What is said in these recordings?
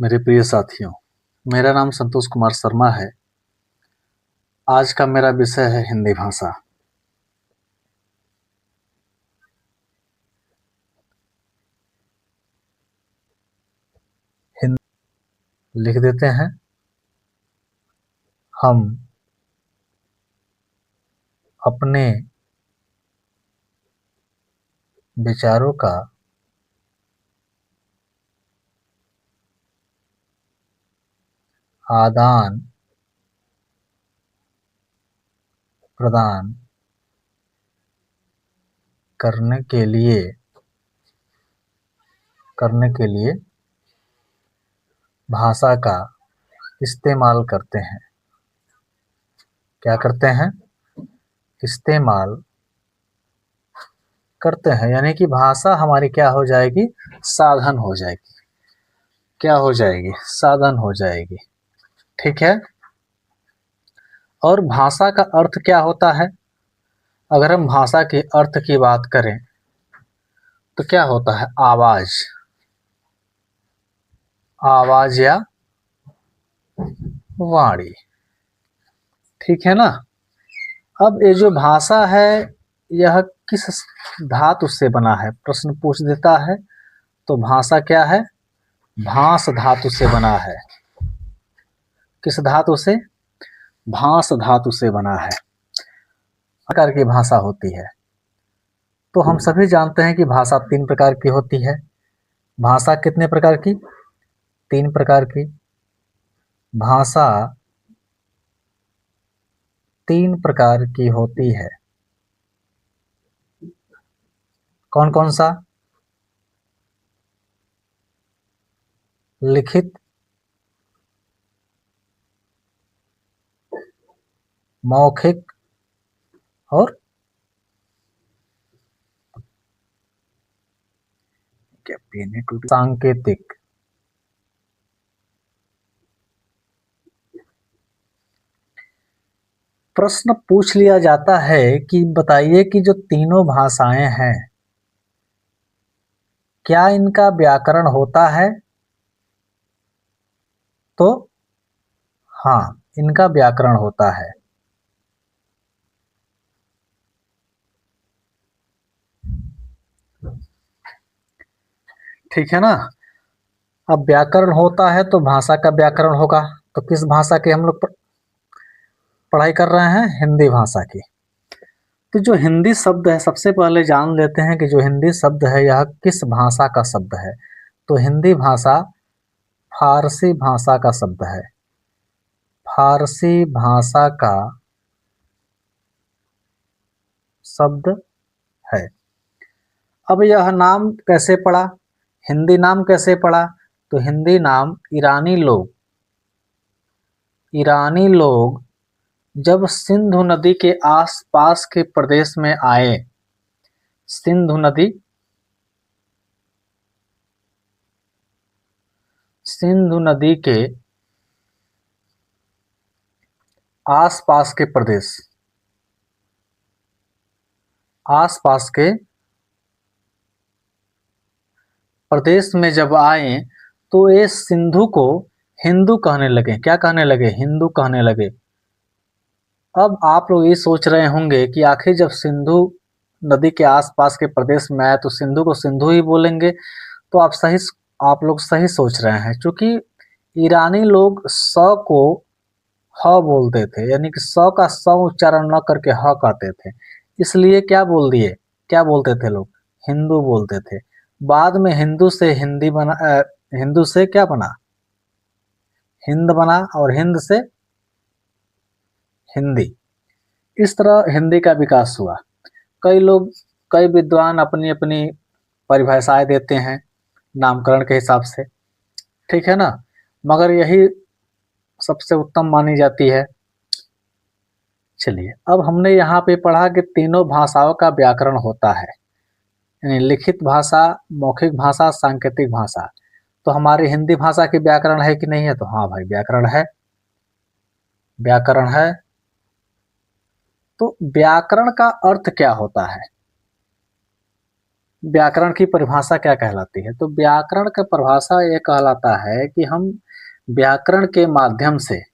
मेरे प्रिय साथियों, मेरा नाम संतोष कुमार शर्मा है। आज का मेरा विषय है हिंदी भाषा। हिंदी लिख देते हैं। हम अपने विचारों का आदान प्रदान करने के लिए भाषा का इस्तेमाल करते हैं। क्या करते हैं? इस्तेमाल करते हैं, यानी कि भाषा हमारी क्या हो जाएगी? साधन हो जाएगी। क्या हो जाएगी? साधन हो जाएगी। ठीक है। और भाषा का अर्थ क्या होता है? अगर हम भाषा के अर्थ की बात करें तो क्या होता है? आवाज, आवाज या वाणी। ठीक है ना। अब ये जो भाषा है यह किस धातु से बना है? प्रश्न पूछ देता है। तो भाषा क्या है? भांस धातु से बना है। किस धातु से? भांस धातु से बना है। प्रकार की भाषा होती है। तो हम सभी जानते हैं कि भाषा 3 प्रकार की होती है। भाषा कितने प्रकार की? 3 प्रकार की। भाषा 3 प्रकार की होती है। कौन कौन सा? लिखित, मौखिक और सांकेतिक। प्रश्न पूछ लिया जाता है कि बताइए कि जो तीनों भाषाएं हैं क्या इनका व्याकरण होता है? तो हाँ, इनका व्याकरण होता है। ठीक है ना। अब व्याकरण होता है तो भाषा का व्याकरण होगा। तो किस भाषा की हम लोग पढ़ाई कर रहे हैं? हिंदी भाषा की। तो जो हिंदी शब्द है, सबसे पहले जान लेते हैं कि जो हिंदी शब्द है यह किस भाषा का शब्द है। तो हिंदी भाषा फारसी भाषा का शब्द है। फारसी भाषा का शब्द है। अब यह नाम कैसे पड़ा? हिंदी नाम कैसे पड़ा? तो हिंदी नाम ईरानी लोग जब सिंधु नदी के आसपास के प्रदेश में आए, सिंधु नदी के आसपास के प्रदेश में जब आए तो ये सिंधु को हिंदू कहने लगे। क्या कहने लगे? हिंदू कहने लगे। अब आप लोग ये सोच रहे होंगे कि आखिर जब सिंधु नदी के आसपास के प्रदेश में आए तो सिंधु को सिंधु ही बोलेंगे। तो आप लोग सही सोच रहे हैं, क्योंकि ईरानी लोग स को ह बोलते थे, यानी कि स का स उच्चारण न करके ह कहते थे। इसलिए क्या बोल दिए? क्या बोलते थे लोग? हिंदू बोलते थे। बाद में हिंदू से हिंदी बना, हिंदू से क्या बना? हिंद बना, और हिंद से हिंदी। इस तरह हिंदी का विकास हुआ। कई विद्वान अपनी अपनी परिभाषाएं देते हैं नामकरण के हिसाब से। ठीक है ना। मगर यही सबसे उत्तम मानी जाती है। चलिए, अब हमने यहाँ पे पढ़ा कि तीनों भाषाओं का व्याकरण होता है, यानी लिखित भाषा, मौखिक भाषा, सांकेतिक भाषा। तो हमारी हिंदी भाषा की व्याकरण है कि नहीं है? तो हाँ भाई, व्याकरण है। व्याकरण है। तो व्याकरण का अर्थ क्या होता है? व्याकरण की परिभाषा क्या कहलाती है? तो व्याकरण का परिभाषा ये कहलाता है कि हम व्याकरण के माध्यम से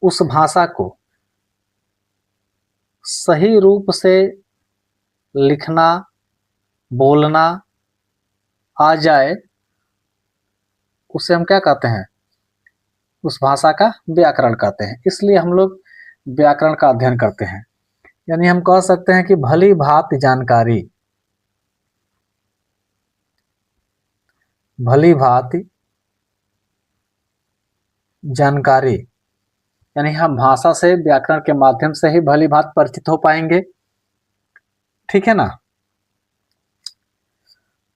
उस भाषा को सही रूप से लिखना, बोलना आ जाए, उसे हम क्या कहते हैं? उस भाषा का व्याकरण कहते हैं। इसलिए हम लोग व्याकरण का अध्ययन करते हैं। यानी हम कह सकते हैं कि भली भांति जानकारी, भली भांति जानकारी, यानी हम भाषा से व्याकरण के माध्यम से ही भली भांति परिचित हो पाएंगे। ठीक है ना?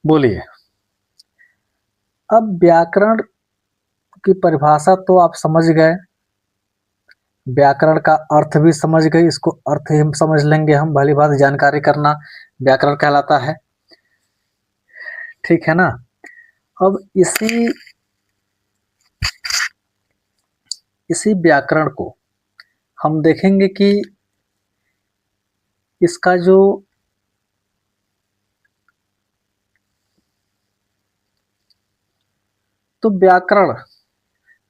बोलिए। अब व्याकरण की परिभाषा तो आप समझ गए, व्याकरण का अर्थ भी समझ गए, इसको अर्थ ही हम समझ लेंगे। हम भली भांति जानकारी करना व्याकरण कहलाता है। ठीक है ना? अब इसी व्याकरण को हम देखेंगे कि इसका जो तो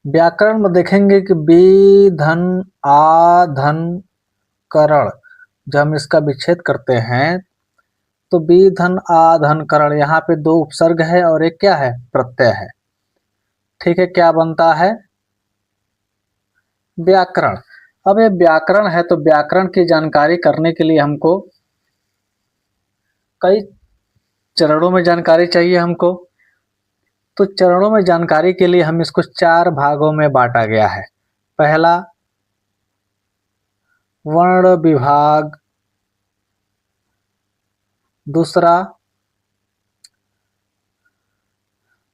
व्याकरण में देखेंगे कि बी धन आ धन करण, जब हम इसका विच्छेद करते हैं तो बी धन आ धन करण, यहाँ पे दो उपसर्ग है और एक क्या है? प्रत्यय है। ठीक है, क्या बनता है? व्याकरण। अब ये व्याकरण है तो व्याकरण की जानकारी करने के लिए हमको कई चरणों में जानकारी चाहिए हमको। तो चरणों में जानकारी के लिए हम इसको 4 भागों में बांटा गया है। पहला वर्ण विभाग, दूसरा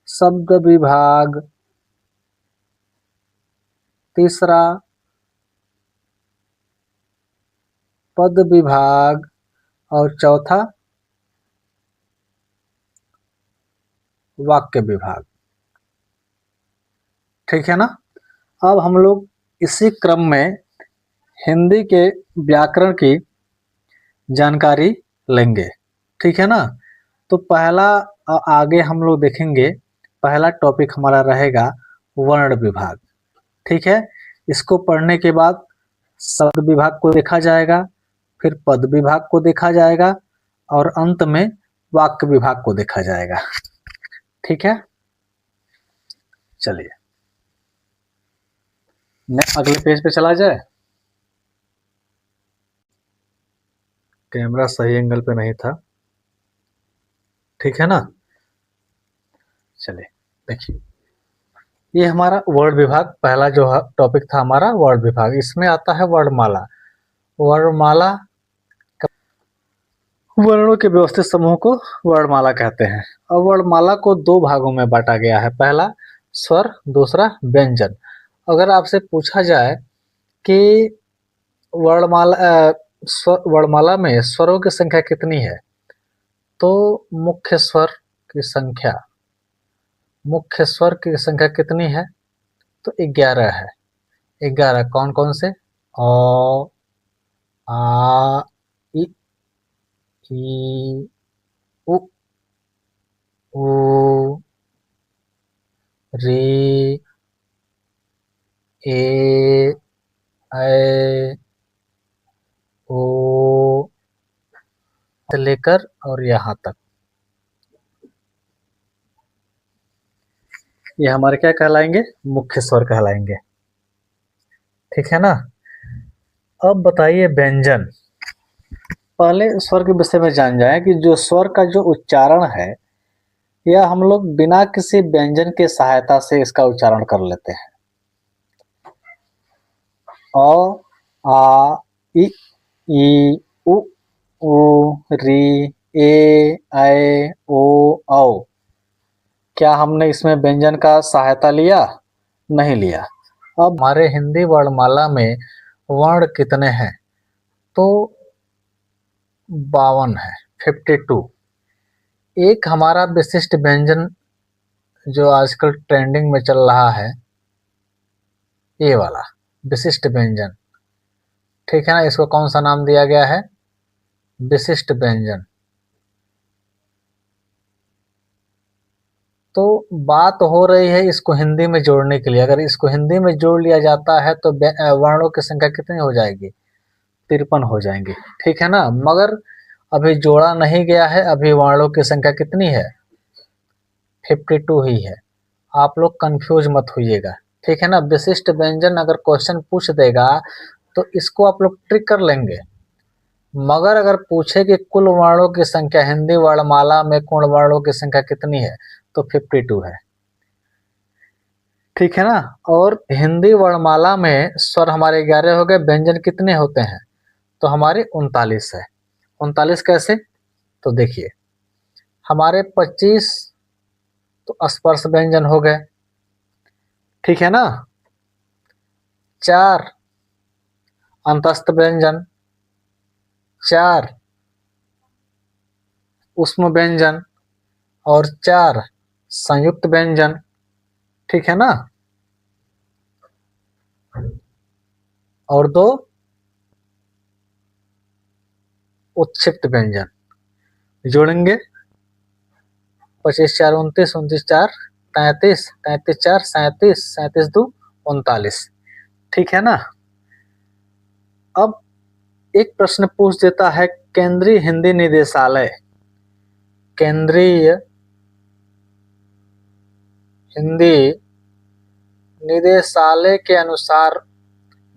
शब्द विभाग, तीसरा पद विभाग और चौथा वाक्य विभाग। ठीक है ना? अब हम लोग इसी क्रम में हिंदी के व्याकरण की जानकारी लेंगे। ठीक है ना? तो पहला आगे हम लोग देखेंगे, पहला टॉपिक हमारा रहेगा वर्ण विभाग। ठीक है? इसको पढ़ने के बाद शब्द विभाग को देखा जाएगा, फिर पद विभाग को देखा जाएगा और अंत में वाक्य विभाग को देखा जाएगा। ठीक है? चलिए अगले पेज पे चला जाए। कैमरा सही एंगल पे नहीं था। ठीक है ना? चलिए देखिए, ये हमारा वर्ड विभाग, पहला जो टॉपिक था हमारा वर्ड विभाग। इसमें आता है वर्णमाला। वर्णमाला वर्णों के व्यवस्थित समूह को वर्णमाला कहते हैं। और वर्णमाला को 2 भागों में बांटा गया है, पहला स्वर, दूसरा व्यंजन। अगर आपसे पूछा जाए कि वर्णमाला में स्वरों की संख्या कितनी है, तो मुख्य स्वर की संख्या कितनी है? तो 11 है। 11 कौन कौन से? अ, आ, इ, ई, उ, ऊ, री, ए, ऐ, ओ से लेकर और यहाँ तक, ये हमारे क्या कहलाएंगे? मुख्य स्वर कहलाएंगे। ठीक है ना? अब बताइए व्यंजन। पहले स्वर के विषय में जान जाए कि जो स्वर का जो उच्चारण है, यह हम लोग बिना किसी व्यंजन के सहायता से इसका उच्चारण कर लेते हैं। अ, आ, इ, ई, उ, री, ए, ऐ, ओ, औ। क्या हमने इसमें व्यंजन का सहायता लिया? नहीं लिया। अब हमारे हिंदी वर्णमाला में वर्ण कितने हैं? तो 52 है, 52। एक हमारा विशिष्ट व्यंजन जो आजकल ट्रेंडिंग में चल रहा है, ये वाला विशिष्ट व्यंजन। ठीक है ना? इसको कौन सा नाम दिया गया है? विशिष्ट व्यंजन। तो बात हो रही है इसको हिंदी में जोड़ने के लिए। अगर इसको हिंदी में जोड़ लिया जाता है तो वर्णों की संख्या कितनी हो जाएगी? 53 हो जाएंगे, ठीक है ना। मगर अभी जोड़ा नहीं गया है, अभी वर्णों की संख्या कितनी है? 52 ही है। आप लोग कंफ्यूज मत होइएगा, ठीक है ना। विशिष्ट व्यंजन अगर क्वेश्चन पूछ देगा तो इसको आप लोग ट्रिक कर लेंगे। मगर अगर पूछे कि कुल वर्णों की संख्या हिंदी वर्णमाला में कुल वर्णों की संख्या कितनी है, तो 52 है, ठीक है ना। और हिंदी वर्णमाला में स्वर हमारे 11 हो गए, व्यंजन कितने होते हैं? तो हमारे 39 है। 39 कैसे? तो देखिए, हमारे 25 तो स्पर्श व्यंजन हो गए, ठीक है ना। 4 अंतस्थ व्यंजन, 4 उष्म व्यंजन और 4 संयुक्त व्यंजन, ठीक है ना। और 2 उत्क्षिप्त व्यंजन। जोड़ेंगे 25 4 29, 29 4 33, 33 4 37, 37 2 39, ठीक है ना। अब एक प्रश्न पूछ देता है, केंद्रीय हिंदी निदेशालय, केंद्रीय हिंदी निदेशालय के अनुसार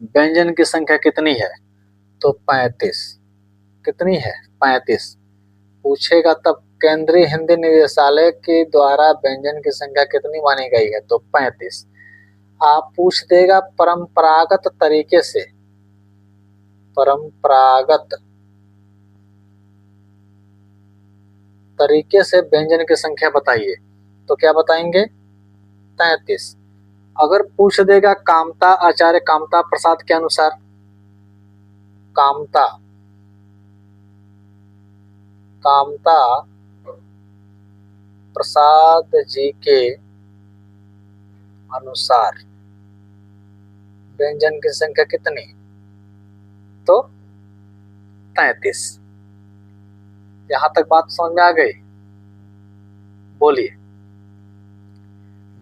व्यंजन की संख्या कितनी है? तो 35। कितनी है? 35। पूछेगा तब केंद्रीय हिंदी निदेशालय के द्वारा व्यंजन की संख्या कितनी मानी गई है? तो 35। आप पूछ देगा परंपरागत तरीके से, परंपरागत तरीके से व्यंजन की संख्या बताइए, तो क्या बताएंगे? 33। अगर पूछ देगा कामता आचार्य कामता प्रसाद के अनुसार, कामता कामता प्रसाद जी के अनुसार व्यंजन की संख्या कितनी? तो 33। यहां तक बात समझ में आ गई? बोलिए।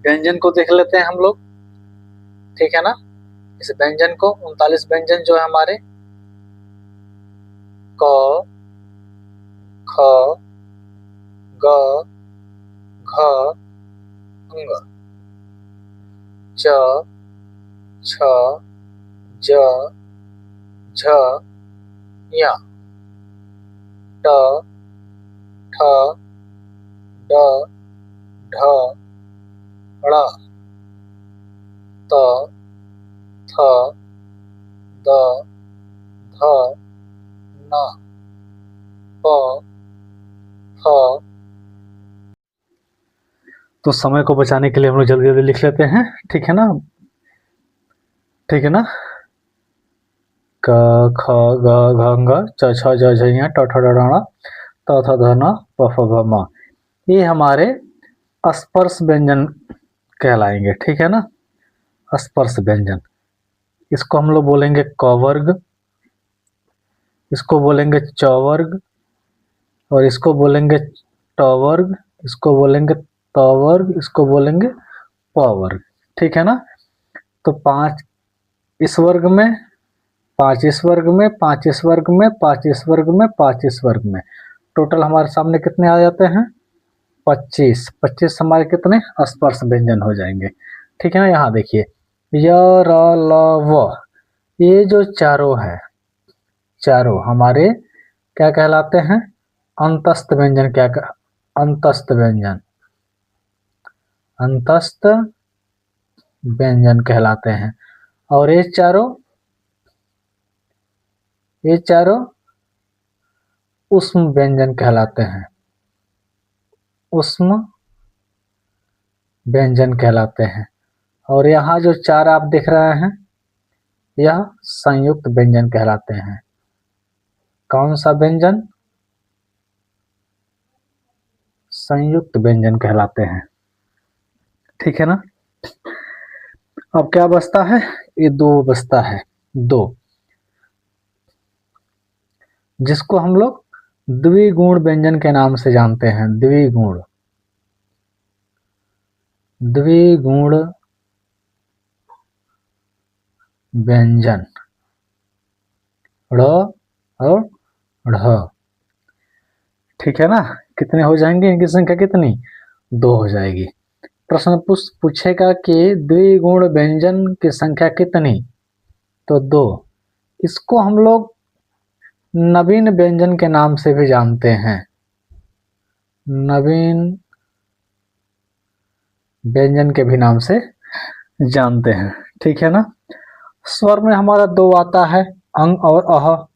व्यंजन को देख लेते हैं हम लोग, ठीक है ना। इस व्यंजन को 39 व्यंजन जो है हमारे, क ख ग घ ङ च छ ज झ ञ ट ठ ड ढ ड़ त थ द ध न प फ। तो समय को बचाने के लिए हम लोग जल्दी जल्दी लिख लेते हैं, ठीक है ना, ठीक है ना। क ख ग घ ङ च छ ज झ ञ ट ठ ड ढ ण त थ द न प फ ब म, ये हमारे स्पर्श व्यंजन कहलाएंगे, ठीक है ना। स्पर्श व्यंजन, इसको हम लोग बोलेंगे क वर्ग, इसको बोलेंगे च वर्ग, और इसको बोलेंगे ट वर्ग, इसको बोलेंगे त वर्ग, इसको बोलेंगे प वर्ग, ठीक है ना। तो 5 इस वर्ग में, 5 इस वर्ग में, 5 इस वर्ग में, 5 इस वर्ग में, 5 इस वर्ग में, टोटल हमारे सामने कितने आ जाते हैं? 25। 25 हमारे कितने स्पर्श व्यंजन हो जाएंगे, ठीक है ना। यहाँ देखिए, य र ल व, ये जो चारों है, चारों हमारे क्या कहलाते हैं? अंतस्थ व्यंजन। अंतस्थ व्यंजन, अंतस्थ व्यंजन कहलाते हैं। और ये चारों उष्म व्यंजन कहलाते हैं, उष्म व्यंजन कहलाते हैं। और यहाँ जो 4 आप देख रहे हैं, यह संयुक्त व्यंजन कहलाते हैं। कौन सा व्यंजन? संयुक्त व्यंजन कहलाते हैं, ठीक है ना। अब क्या बचता है? ये 2 बचता है, 2, जिसको हम लोग द्विगुण व्यंजन के नाम से जानते हैं। द्विगुण, द्विगुण व्यंजन ड़ और ढ़। ठीक है ना, कितने हो जाएंगे, इनकी संख्या कितनी, 2 हो जाएगी। प्रश्न पूछेगा कि द्विगुण व्यंजन की संख्या कितनी, तो 2। इसको हम लोग नवीन व्यंजन के नाम से भी जानते हैं, नवीन व्यंजन के भी नाम से जानते हैं। ठीक है ना। स्वर में हमारा 2 आता है, अंग और अह,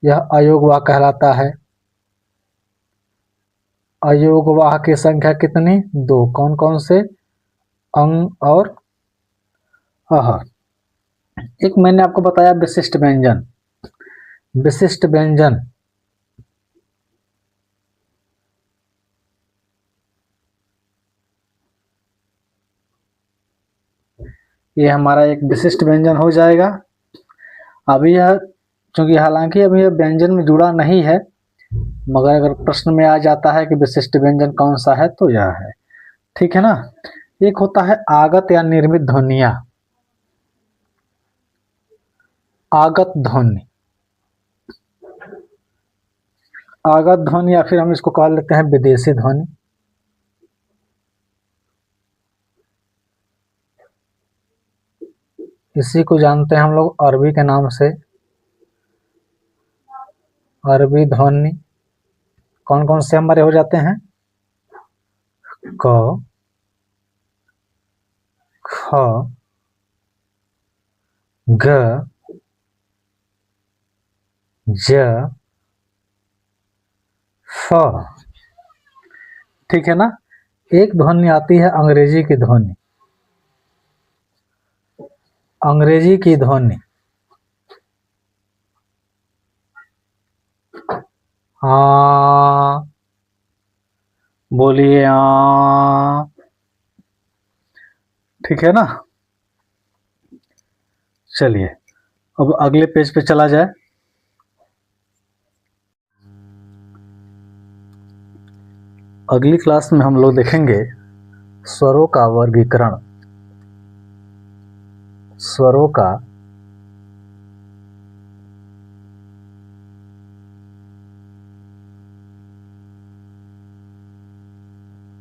यह अयोगवाह कहलाता है। अयोगवाह की संख्या कितनी, 2। कौन कौन से, अंग और अह। एक मैंने आपको बताया विशिष्ट व्यंजन, विशिष्ट व्यंजन ये हमारा एक विशिष्ट व्यंजन हो जाएगा। अभी यह चूंकि हालांकि अभी यह व्यंजन में जुड़ा नहीं है, मगर अगर प्रश्न में आ जाता है कि विशिष्ट व्यंजन कौन सा है तो यह है। ठीक है ना। एक होता है आगत या निर्मित ध्वनियां, आगत ध्वनि, आगत ध्वनि या फिर हम इसको कह लेते हैं विदेशी ध्वनि। इसी को जानते हैं हम लोग अरबी के नाम से, अरबी ध्वनि। कौन कौन से हमारे हो जाते हैं, क, ख, ग, ज, फ। ठीक है ना। एक ध्वनि आती है अंग्रेजी की ध्वनि, अंग्रेजी की ध्वनि, हाँ बोलिए हाँ। ठीक है ना। चलिए अब अगले पेज पे चला जाए। अगली क्लास में हम लोग देखेंगे स्वरों का वर्गीकरण, स्वरों का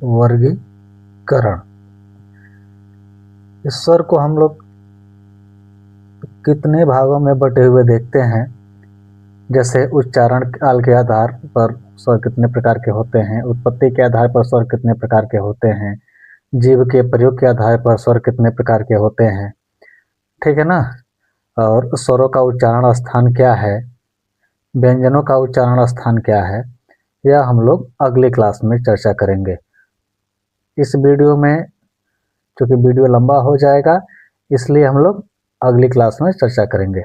वर्गीकरण। इस स्वर को हम लोग कितने भागों में बटे हुए देखते हैं, जैसे उच्चारण काल के आधार पर स्वर कितने प्रकार के होते हैं, उत्पत्ति के आधार पर स्वर कितने प्रकार के होते हैं, जीव के प्रयोग के आधार पर स्वर कितने प्रकार के होते हैं। ठीक है ना। और स्वरों का उच्चारण स्थान क्या है, व्यंजनों का उच्चारण स्थान क्या है, यह हम लोग अगली क्लास में चर्चा करेंगे। इस वीडियो में चूंकि वीडियो लंबा हो जाएगा, इसलिए हम लोग अगली क्लास में चर्चा करेंगे।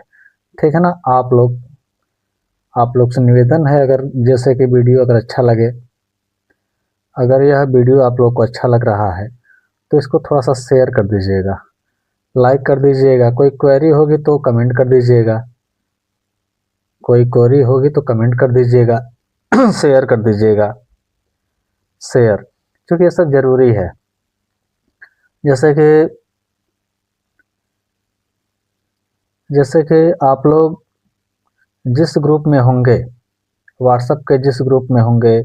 ठीक है ना। आप लोग से निवेदन है, अगर जैसे कि वीडियो अगर अच्छा लगे, अगर यह वीडियो आप लोग को अच्छा लग रहा है तो इसको थोड़ा सा शेयर कर दीजिएगा, लाइक कर दीजिएगा। कोई क्वेरी होगी तो कमेंट कर दीजिएगा, कोई क्वेरी होगी तो कमेंट कर दीजिएगा, शेयर कर दीजिएगा, शेयर, क्योंकि ये सब जरूरी है। जैसे कि आप लोग जिस ग्रुप में होंगे, व्हाट्सएप के जिस ग्रुप में होंगे,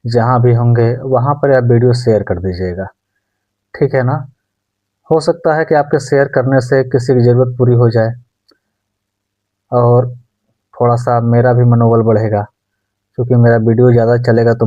जहाँ भी होंगे वहाँ पर आप वीडियो शेयर कर दीजिएगा। ठीक है ना। हो सकता है कि आपके शेयर करने से किसी की ज़रूरत पूरी हो जाए और थोड़ा सा मेरा भी मनोबल बढ़ेगा, क्योंकि मेरा वीडियो ज़्यादा चलेगा तो